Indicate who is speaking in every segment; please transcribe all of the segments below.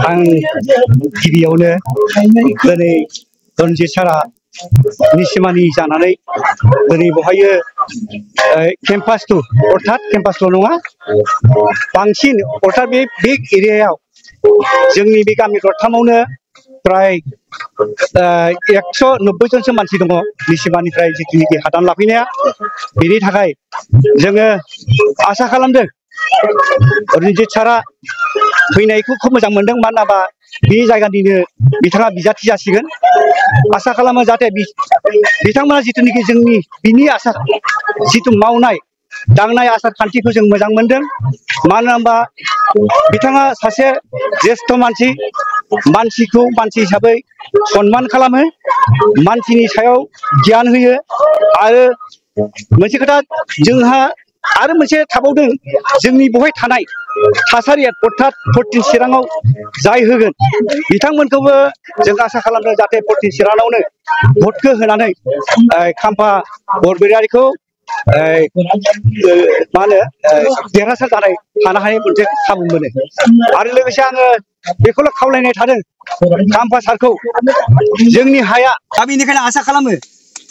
Speaker 1: आं गिबियावनो दिनै रनजित सारा निसिमानि जानानै दिनै बहायो केम्पास 2 अर्थात केम्पास 2 नङा बांसिन अर्थात बे एरियायाव जोंनि बे गामि दरथामावनो प्राय 190 जनसो मानसि दङ निसिमानिफ्राय जितुनिखि हादान लाफैनाया बेनि थाखाय जोङो आसा खालामदों रनजित सारा फैनायखौ खोब मोजां मोनदों मानो होनोबा बे जायगानिनो बिथाङा बिजाथि जासिगोन आसा खालामो जाहाथे बिथांमोना जितुनिखि जोंनि बिनि आसा जितु मावनाय दांनाय आसार खान्थिखौ जों मोजां मोनदों मानो होनबा बिथाङा सासे ज्येष्ठ मानसिखौ मानसि हिसाबै सनमान खालामो मानसिनि सायाव गियान होयो आरो मोनसे खोथा जोंहा आरो मोनसे थाबावदों जोंनि बहाय थानाय थासारिया अर्थात फर्टिन चिराङाव जाय होगोन बिथांमोनखौबो जों आसा खालामदों जाहाथे फर्टिन चिराङावनो भटखौ होनानै खाम्फा बरगयारिखौ मा होनो देरहासार जानाय थानो हानाय मोनसे खाबु मोनो आरो लोगोसे आङो बेखौल' खावलायनाय थादों खाम्फा सारखौ जोंनि हाया दा बेनिखायनो आसा खालामो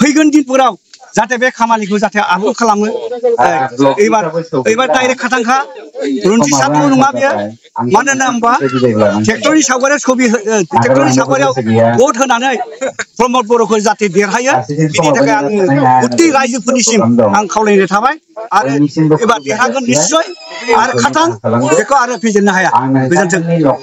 Speaker 1: फैगोन दिनफोराव जाहाथे बे खामानिखौ जाहाथे आबुं खालामो एबार डाइरेक्ट खाथांखा रनजित सारल' नङा बेयो मानो होनबा ट्रेक्टरनि सावगारियाव भट होनानै प्रमद बर'खौ जाहाथे देरहायो बिनि थाखाय आङो गुथै रायजोफोरनिसिम आं खावलायनाय थाबाय आरो एबार देरहागोन निस्सय आरो खाथां बेखौ आरो फेजेननो हाया गोजोन्थों।